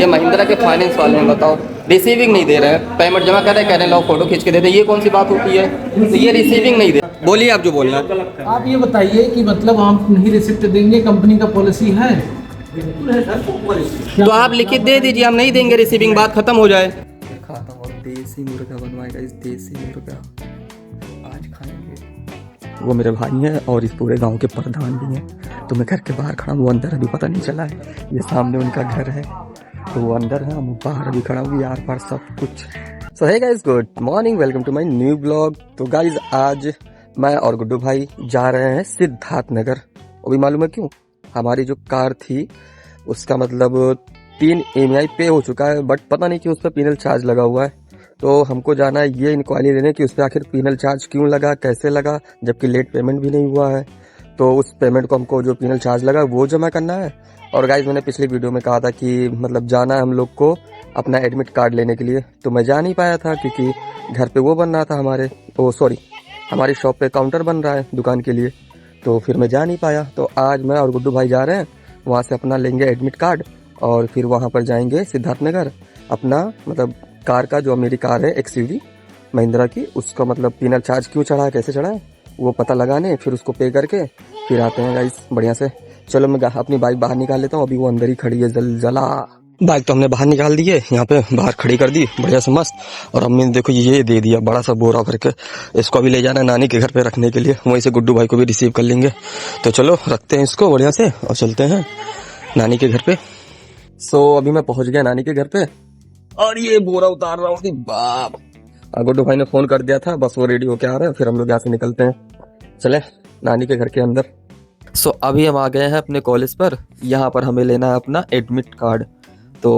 ये महिंद्रा के फाइनेंस वाले हैं, बताओ रिसीविंग नहीं दे रहे हैं। पेमेंट जमा कर रहे हैं, कह रहे हैं लो फोटो खींच के दे दे। ये कौन सी बात होती है? तो ये रिसीविंग नहीं दे। बोलिए आप जो बोलना है। आप ये बताइए कि मतलब आप नहीं रिसिप्ट देंगे, कंपनी का पॉलिसी है। तो आप लिखित दे दीजिए, हम नहीं देंगे रिसीविंग, बात खत्म हो जाए। खाता हूँ देसी मुर्गा बनवाएगा, इस देसी मुर्गा आज खाएंगे। वो मेरे भाई हैं और इस पूरे गांव के प्रधान भी हैं। तो मैं घर के बाहर खड़ा हूँ, वो अंदर अभी पता नहीं चला है। ये सामने उनका घर है, तो वो अंदर है, मैं बाहर अभी खड़ा हूँ, यार पार सब कुछ। So hey guys, good morning, welcome to my new blog. तो गाइस आज मैं और गुड्डू भाई जा रहे हैं सिद्धार्थ नगर। अभी मालूम है क्यों? हमारी जो कार थी उसका मतलब 3 EMI पे हो चुका है, बट पता नहीं क्यों उस पर पीनल चार्ज लगा हुआ है। तो हमको जाना है ये इंक्वायरी लेने कि उस पर आखिर पीनल चार्ज क्यों लगा, कैसे लगा, जबकि लेट पेमेंट भी नहीं हुआ है। तो उस पेमेंट को हमको जो पीनल चार्ज लगा वो जमा करना है। और गाइज मैंने पिछली वीडियो में कहा था कि मतलब जाना है हम लोग को अपना एडमिट कार्ड लेने के लिए, तो मैं जा नहीं पाया था क्योंकि घर पे वो बन रहा था हमारी शॉप पे काउंटर बन रहा है दुकान के लिए, तो फिर मैं जा नहीं पाया। तो आज मैं और गुड्डू भाई जा रहे हैं, वहाँ से अपना लेंगे एडमिट कार्ड और फिर वहाँ पर जाएंगे सिद्धार्थ नगर। अपना मतलब कार का, जो मेरी कार है XUV महिंद्रा की, उसका मतलब पीनल चार्ज क्यों चढ़ा है, कैसे चढ़ा है वो पता लगाने, फिर उसको पे करके फिर आते हैं गाइस बढ़िया से। चलो मैं अपनी बाइक बाहर निकाल लेता हूँ, अभी वो अंदर ही खड़ी है जला। बाइक तो हमने बाहर निकाल दी है, यहाँ पे बाहर खड़ी कर दी बढ़िया से मस्त। और हमने देखो ये दे दिया बड़ा सा बोरा भर के, इसको अभी ले जाना है नानी के घर पे रखने के लिए, वहीं से गुड्डू भाई को भी रिसीव कर लेंगे। तो चलो रखते हैं इसको बढ़िया से और चलते हैं नानी के घर पे। सो अभी मैं पहुंच गया नानी के घर पे और ये बोरा उतार रहा हूँ। बाप, गुड्डू भाई ने फोन कर दिया था, बस वो रेडी होके आ रहे हैं, फिर हम लोग यहाँ से निकलते हैं, चले नानी के घर के अंदर। सो अभी हम आ गए हैं अपने कॉलेज पर, यहाँ पर हमें लेना है अपना एडमिट कार्ड। तो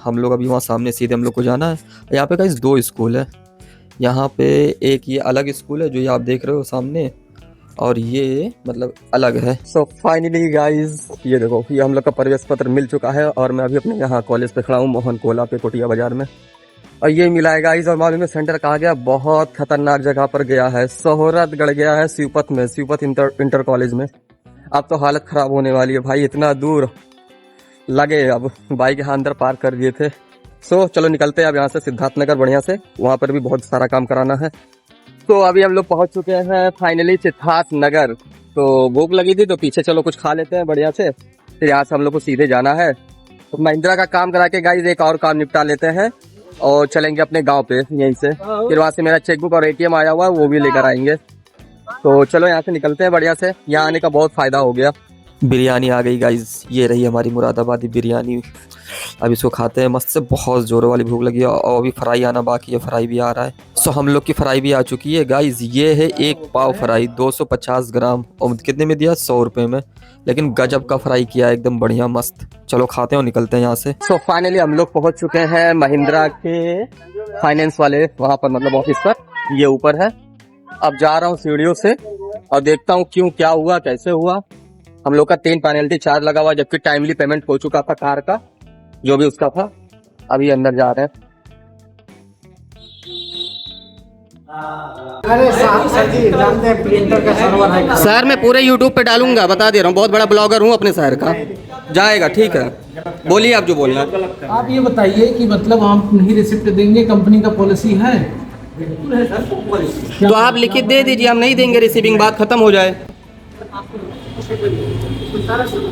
हम लोग अभी वहाँ सामने सीधे हम लोग को जाना है। यहाँ पे गाइस 2 स्कूल है, यहाँ पे एक ये अलग स्कूल है जो ये आप देख रहे हो सामने, और ये मतलब अलग है। सो फाइनली गाइस ये देखो, ये हम लोग का प्रवेश पत्र मिल चुका है और मैं अभी अपने यहाँ कॉलेज पे खड़ा हूँ, मोहन कोला पे कोटिया बाजार में। और ये मिला है गाइस, और मालूम है सेंटर कहाँ गया? बहुत खतरनाक जगह पर गया है, सोहरतगढ़ गया है, शिवपत में, शिवपत इंटर कॉलेज में। अब तो हालत खराब होने वाली है भाई, इतना दूर लगे, अब बाइक यहाँ अंदर पार्क कर दिए थे। सो चलो निकलते हैं अब यहाँ से सिद्धार्थ नगर बढ़िया से, वहाँ पर भी बहुत सारा काम कराना है। तो अभी हम लोग पहुँच चुके हैं फाइनली सिद्धार्थ नगर। तो भूख लगी थी तो पीछे चलो कुछ खा लेते हैं बढ़िया से, फिर यहाँ से हम लोग को सीधे जाना है। तो महिंद्रा का काम करा के गाइस एक और काम निपटा लेते हैं और चलेंगे अपने गांव पे यहीं से। फिर वहाँ से मेरा चेकबुक और ATM आया हुआ है वो भी लेकर आएंगे। तो चलो यहाँ से निकलते हैं बढ़िया से, यहाँ आने का बहुत फायदा हो गया। बिरयानी आ गई गाइस, ये रही हमारी मुरादाबादी बिरयानी। अब इसको खाते हैं मस्त से, बहुत जोरों वाली भूख लगी है। और अभी फ्राई आना बाकी है, फ्राई भी आ रहा है। सो हम लोग की फ्राई भी आ चुकी है गाइस। ये है 1 पाव फ्राई 250 ग्राम, और कितने में दिया? 100 रुपये में, लेकिन गजब का फ्राई किया है, एकदम बढ़िया मस्त। चलो खाते हैं और निकलते हैं यहाँ से। सो फाइनली हम लोग पहुँच चुके हैं महिंद्रा के फाइनेंस वाले वहाँ पर, मतलब ऑफिस पर, ये ऊपर है। अब जा रहा हूँ सीढ़ियों से और देखता हूँ क्यों, क्या हुआ, कैसे हुआ। हम लोग का 3 पेनल्टी चार्ज लगा हुआ, जबकि टाइमली पेमेंट हो चुका था कार का, जो भी उसका था। अभी अंदर जा रहे हैं। अरे सर जी जानते हैं प्रिंटर का सर्वर है सर, मैं पूरे YouTube पे डालूंगा, बता दे रहा हूँ, बहुत बड़ा ब्लॉगर हूँ अपने शहर का। जाएगा, ठीक है, बोलिए आप जो बोलना है। आप ये बताइए कि मतलब आप नहीं रिसिप्ट देंगे, कंपनी का पॉलिसी है। तो आप लिखित दे दीजिए, हम नहीं देंगे रिसीविंग, बात खत्म हो जाए।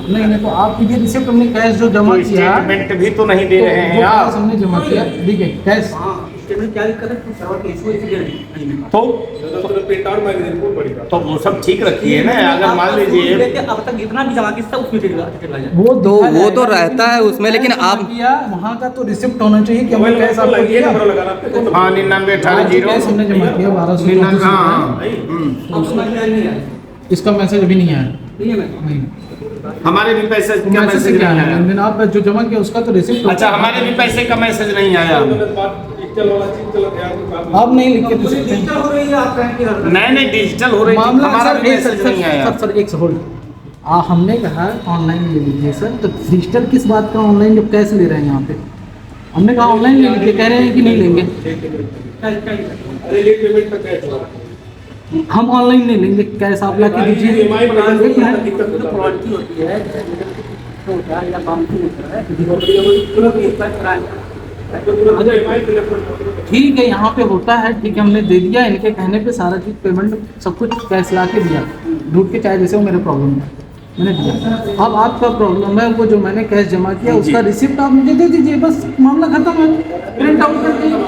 नहीं तो आपकी ये रिसिप्ट हमने कैश जो जमा किया, स्टेटमेंट भी तो नहीं दे रहे हैं आप। हमने जमा किया, ठीक है कैश। तो वो सब ठीक रखिए ना, अगर मान लीजिए अब तक जितना भी जमा किया उसमें वो तो रहता है उसमें, लेकिन आप वहाँ का तो रिसिप्ट होना चाहिए कि हमने कैश आपको दिया। हाँ 99 18 कैश हमने जमा किया 1200। इसका मैसेज अभी नहीं आया। नहीं हमारे भी पैसे का मैसेज क्या नहीं आया। है? आप जो जमा किया उसका तो रिसिप्ट। अच्छा, हमारे भी पैसे का मैसेज नहीं आया। आप नहीं लिख के दे सकते। नहीं डिजिटल हो रही, मामला हमारा सर भी मैसेज नहीं आया। सर एक होल्ड, हमने कहा ऑनलाइन ले लीजिए सर, तो डिजिटल किस बात का ऑनलाइन, जब कैश ले रहे हैं यहाँ पे? हमने कहा ऑनलाइन ले लीजिए, कह रहे हैं कि नहीं लेंगे। हम ऑनलाइन नहीं लेंगे, कैश आप ला के दीजिए। तो क्या या काम की होता है ठीक है, यहाँ पे होता है, ठीक है, हमने दे दिया, इनके कहने पे सारा चीज़ पेमेंट सब कुछ कैश ला के दिया, ढूंढ के चाहे जैसे वो मेरा प्रॉब्लम है मैंने दिया। अब आपका प्रॉब्लम है वो जो मैंने कैश जमा किया उसका रिसिप्ट आप मुझे दे दीजिए, बस मामला खत्म है, प्रिंट आउट कर दीजिए।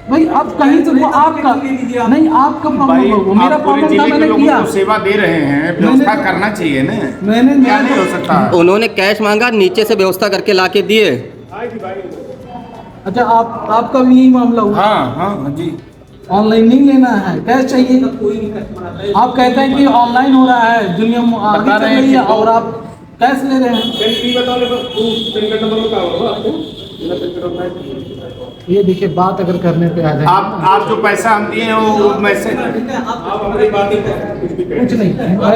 भाई आप कहीं से वो आपका नहीं, आपका प्रॉब्लम है, वो मेरा प्रॉब्लम था, मैंने किया। सेवा दे रहे हैं, व्यवस्था करना चाहिए ना। मैंने क्या नहीं हो सकता। उन्होंने कैश मांगा, नीचे से व्यवस्था करके ला के दिए। अच्छा आपका भी यही मामला हुआ? हाँ हाँ जी, ऑनलाइन नहीं लेना है, कैश चाहिए। आप कहते हैं कि ऑनलाइन हो रहा है, दुनिया आगे चल रही है और आप कैश ले रहे हैं। ये देखिए, बात अगर करने पे आ जाए, आप जो पैसा हम दिए हैं वो मैसेज कुछ नहीं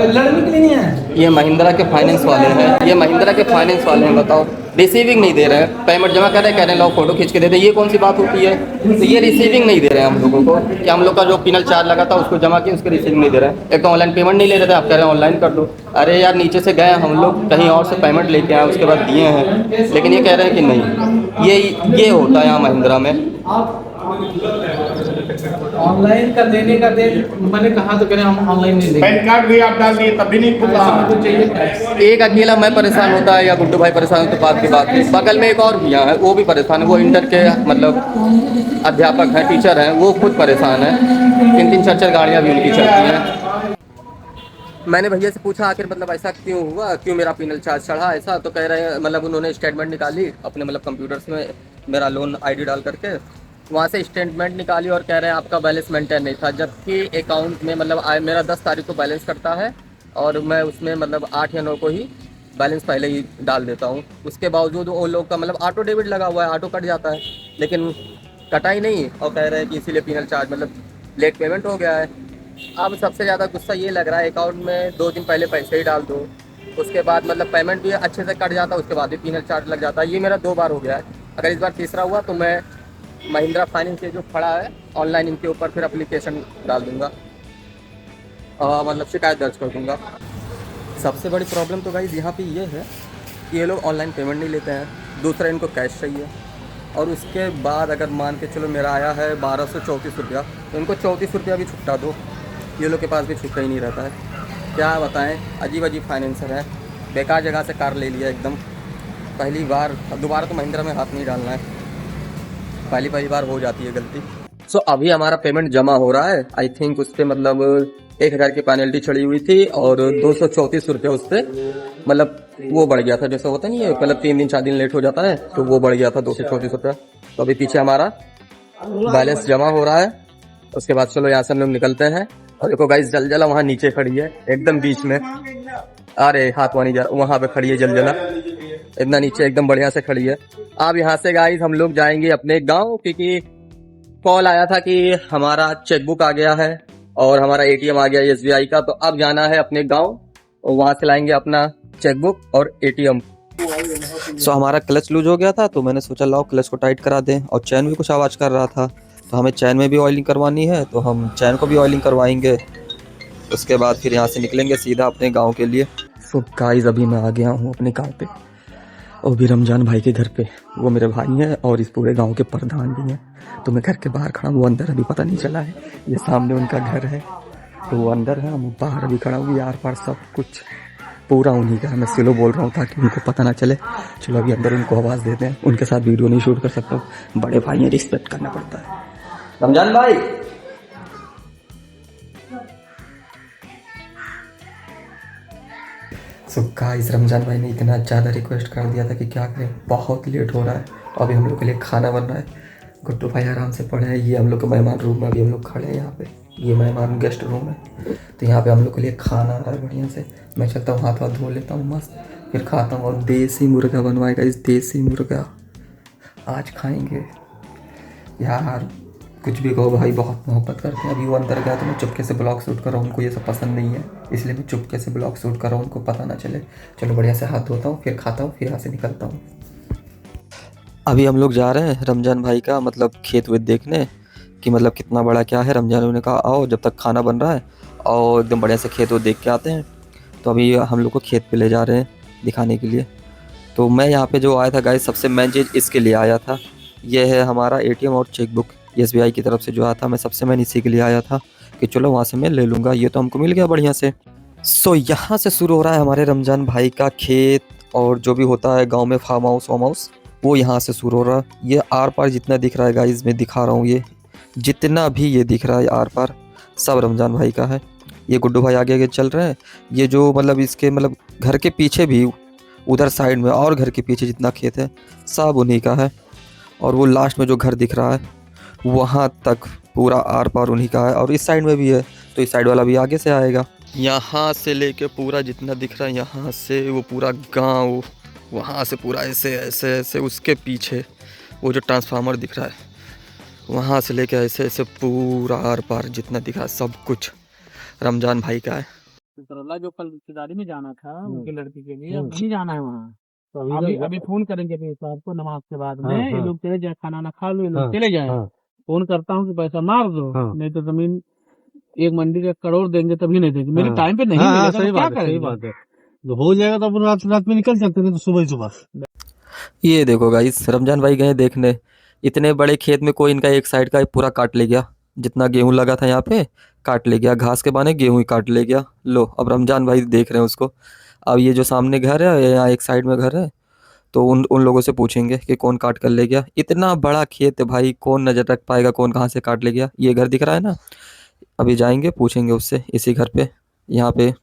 लड़ने के लिए नहीं है। ये महिंद्रा के फाइनेंस वाले हैं, ये महिंद्रा के फाइनेंस वाले हैं। बताओ, रिसीविंग नहीं दे रहे हैं, पेमेंट जमा कर रहे हैं, लोग फोटो खींच के दे रहे हैं। ये कौन सी बात होती है? तो ये रिसीविंग नहीं दे रहे हैं हम लोगों को, कि हम लोग का जो पिनल चार्ज लगा था उसको जमा किया, उसके रिसीविंग नहीं दे रहे हैं। एक तो ऑनलाइन पेमेंट नहीं ले रहे थे, आप कह रहे हैं ऑनलाइन कर दो। अरे यार, नीचे से गए हम लोग कहीं और से पेमेंट लेके आए, उसके बाद दिए हैं, लेकिन ये कह रहे हैं कि नहीं। ये होता है यहाँ महिंद्रा में। ऑनलाइन का देने का दे, मैंने कहा तो कह रहे हैं हम ऑनलाइन नहीं देंगे। पैन कार्ड भी आप डाल दिए तब भी नहीं खुला। हमको चाहिए एक अकेला मैं परेशान होता है या गुड्डू भाई परेशान होता है, बात की बात है। बगल में एक और भैया है, वो भी परेशान है, वो इंटर के मतलब अध्यापक हैं, टीचर हैं, वो खुद परेशान है। 3-3 4-4 गाड़ियाँ भी उनकी चलती हैं। मैंने भैया से पूछा आखिर मतलब ऐसा क्यों हुआ, क्यों मेरा पिनल चार्ज चढ़ा ऐसा, तो कह रहे हैं मतलब उन्होंने स्टेटमेंट निकाली अपने मतलब कंप्यूटर्स में, मेरा लोन आईडी डाल करके वहाँ से स्टेटमेंट निकाली और कह रहे हैं आपका बैलेंस मेंटेन नहीं था, जबकि अकाउंट में मतलब मेरा 10 तारीख को बैलेंस करता है और मैं उसमें मतलब 8 या 9 को ही बैलेंस पहले ही डाल देता हूँ। उसके बावजूद वो लोग का मतलब ऑटो डेबिट लगा हुआ है, ऑटो कट जाता है, लेकिन कटा ही नहीं और कह रहे हैं कि इसीलिए पिनल चार्ज मतलब लेट पेमेंट हो गया है। अब सबसे ज़्यादा गुस्सा ये लग रहा है, अकाउंट में 2 दिन पहले पैसे ही डाल दो, उसके बाद मतलब पेमेंट भी अच्छे से कट जाता है, उसके बाद भी पिनल चार्ज लग जाता है। ये मेरा 2 बार हो गया है। अगर इस बार तीसरा हुआ तो मैं महिंद्रा फाइनेंस से जो खड़ा है ऑनलाइन, इनके ऊपर फिर एप्लीकेशन डाल दूंगा, मतलब शिकायत दर्ज कर दूंगा। सबसे बड़ी प्रॉब्लम तो गाइस यहाँ पे ये है कि ये लोग ऑनलाइन पेमेंट नहीं लेते हैं, दूसरा इनको कैश चाहिए, और उसके बाद अगर मान के चलो मेरा आया है 1234 रुपया, तो इनको 34 रुपया भी छुट्टा दो, ये लोग के पास भी छुट्टा ही नहीं रहता है। क्या बताएं, अजीब अजीब फाइनेंसर है, बेकार जगह से कार ले लिया एकदम। पहली बार, दोबारा तो महिंद्रा में हाथ नहीं डालना है, पहली बार हो जाती है गलती। सो अभी हमारा पेमेंट जमा हो रहा है। आई थिंक उस पर मतलब 1000 की पेनल्टी चढ़ी हुई थी और 234 रुपये उस पर मतलब वो बढ़ गया था, जैसे होता नहीं है मतलब 3 दिन 4 दिन लेट हो जाता है, तो वो बढ़ गया था 234 रुपया। तो अभी पीछे हमारा बैलेंस जमा हो रहा है, उसके बाद चलो यहाँ से हम लोग निकलते हैं। और देखो गाइस, जलजला वहाँ नीचे खड़ी है एकदम बीच में, अरे हाथ वहाँ नहीं जा, वहाँ पे खड़ी है जलजला, इतना नीचे एकदम बढ़िया से खड़ी है। अब यहाँ से गाइस हम लोग जाएंगे अपने गांव, क्योंकि कॉल आया था कि हमारा चेकबुक आ गया है और हमारा एटीएम आ गया है SBI का, तो अब जाना है अपने गांव और वहां से लाएंगे अपना चेकबुक और एटीएम। सो हमारा क्लच लूज हो गया था, तो मैंने सोचा लाओ क्लच को टाइट करा दें, और चैन भी कुछ आवाज़ कर रहा था, तो हमें चैन में भी ऑयलिंग करवानी है, तो हम चैन को भी ऑयलिंग करवाएंगे। उसके बाद फिर यहाँ से निकलेंगे सीधा अपने गाँव के लिए। सो गाइस, अभी मैं आ गया हूँ अपने गाँव पे, और भी रमजान भाई के घर पे। वो मेरे भाई हैं और इस पूरे गांव के प्रधान भी हैं। तो मैं घर के बाहर खड़ा हूँ, वो अंदर अभी पता नहीं चला है, ये सामने उनका घर है, तो वो अंदर है, मैं बाहर अभी खड़ा हूँ। यार पार सब कुछ पूरा उन्हीं का है, मैं स्लो बोल रहा हूँ ताकि उनको पता ना चले। चलो अभी अंदर उनको आवाज़ देते हैं, उनके साथ वीडियो नहीं शूट कर सकता हूँ, बड़े भाई हैं, रिस्पेक्ट करना पड़ता है। रमजान भाई, सो गाइस, रमजान भाई ने इतना ज़्यादा रिक्वेस्ट कर दिया था कि क्या करें, बहुत लेट हो रहा है, अभी हम लोग के लिए खाना बन रहा है। गुड्डू भाई आराम से पड़े हैं, ये हम लोग का मेहमान रूम में, अभी हम लोग खड़े हैं यहाँ पे, ये मेहमान गेस्ट रूम है, तो यहाँ पे हम लोग के लिए खाना आ रहा है बढ़िया से। मैं चलता हूँ, हाथ धो लेता हूँ मस्त, फिर खाता हूँ। और देसी मुर्गा बनवाएगा, इस देसी मुर्गा आज खाएंगे यार। कुछ भी कहो भाई, बहुत मोहब्बत करते हैं। अभी वो अंदर गया तो मैं चुपके से ब्लॉग शूट कर रहा हूँ, उनको ये सब पसंद नहीं है, इसलिए मैं चुपके से ब्लॉग शूट कर रहा हूँ, उनको पता ना चले। चलो बढ़िया से हाथ धोता हूँ, फिर खाता हूँ, फिर यहाँ से निकलता हूँ। अभी हम लोग जा रहे हैं रमजान भाई का मतलब खेत वेत देखने कि मतलब कितना बड़ा क्या है। रमजान ने कहा आओ, जब तक खाना बन रहा है और एकदम बढ़िया से खेत वेत देख के आते हैं। तो अभी हम लोग को खेत पे ले जा रहे हैं दिखाने के लिए। तो मैं यहाँ पे जो आया था गाइस, सबसे मेन चीज़ इसके लिए आया था, ये है हमारा एटीएम और चेकबुक। SBI की तरफ से जो आया था, मैं सबसे मेन इसी के लिए आया था कि चलो वहाँ से मैं ले लूँगा। ये तो हमको मिल गया बढ़िया से। सो यहाँ से शुरू हो रहा है हमारे रमजान भाई का खेत, और जो भी होता है गांव में फार्म हाउस वो यहाँ से शुरू हो रहा है। ये आर पार जितना दिख रहा है गाइस, मैं दिखा रहा हूँ, ये जितना भी ये दिख रहा है आर पार सब रमजान भाई का है। ये गुड्डू भाई आगे आगे चल रहे हैं। ये जो मतलब इसके मतलब घर के पीछे भी, उधर साइड में और घर के पीछे जितना खेत है सब उन्हीं का है। और वो लास्ट में जो घर दिख रहा है वहाँ तक पूरा आर पार उन्हीं का है। और इस साइड में भी है, तो इस साइड वाला भी आगे से आएगा। यहाँ से लेके पूरा जितना दिख रहा है, यहाँ से वो पूरा गांव, वहाँ से पूरा ऐसे ऐसे ऐसे उसके पीछे वो जो ट्रांसफार्मर दिख रहा है, वहाँ से लेके ऐसे ऐसे पूरा आर पार जितना दिख रहा है सब कुछ रमजान भाई का है। सिकरल्ला जो कल रिश्तेदारी में जाना था उनकी लड़की के लिए, अब नहीं जाना है वहाँ। तो अभी फोन करेंगे अपने साहब को नमाज के बाद में, ये लोग चले जाए, खाना ना खा लो, ये लोग चले जाए। फोन करता हूँ कि पैसा मार दो, नहीं तो जमीन एक मंडी का करोड़ देंगे तभी नहीं देंगे। मेरे टाइम पे नहीं मिलेगा तो क्या करेंगे? सही बात है, तो हो जाएगा तो अपन रात में निकल सकते हैं, तो सुबह ही सुबह। ये देखो गाइस, रमजान भाई गए देखने, इतने बड़े खेत में कोई इनका एक साइड का पूरा काट ले गया। जितना गेहूं लगा था यहाँ पे काट ले गया, घास के बहाने गेहूं ही काट ले गया। लो अब रमजान भाई देख रहे हैं उसको। अब ये जो सामने घर है, यहाँ एक साइड में घर है, तो उन लोगों से पूछेंगे कि कौन काट कर ले गया। इतना बड़ा खेत है भाई, कौन नज़र रख पाएगा कौन कहाँ से काट ले गया। ये घर दिख रहा है ना, अभी जाएंगे पूछेंगे उससे इसी घर पे, यहाँ पे।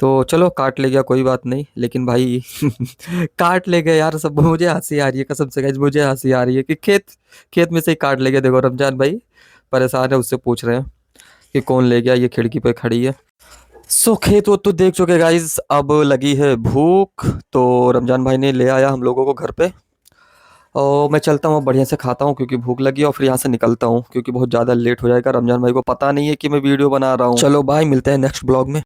तो चलो काट ले गया कोई बात नहीं, लेकिन भाई काट ले गया यार, सब मुझे हंसी आ रही है कसम से गाइस, मुझे हंसी आ रही है कि खेत में से ही काट ले गया। देखो रमजान भाई परेशान है, उससे पूछ रहे हैं कि कौन ले गया। ये खिड़की पे खड़ी है। सो खेत वो तो देख चुके गाइस, अब लगी है भूख, तो रमजान भाई ने ले आया हम लोगों को घर पे। और मैं चलता हूँ बढ़िया से खाता हूँ क्योंकि भूख लगी है, और फिर यहाँ से निकलता हूँ क्योंकि बहुत ज़्यादा लेट हो जाएगा। रमजान भाई को पता नहीं है कि मैं वीडियो बना रहा हूँ। चलो बाय, मिलते हैं नेक्स्ट ब्लॉग में।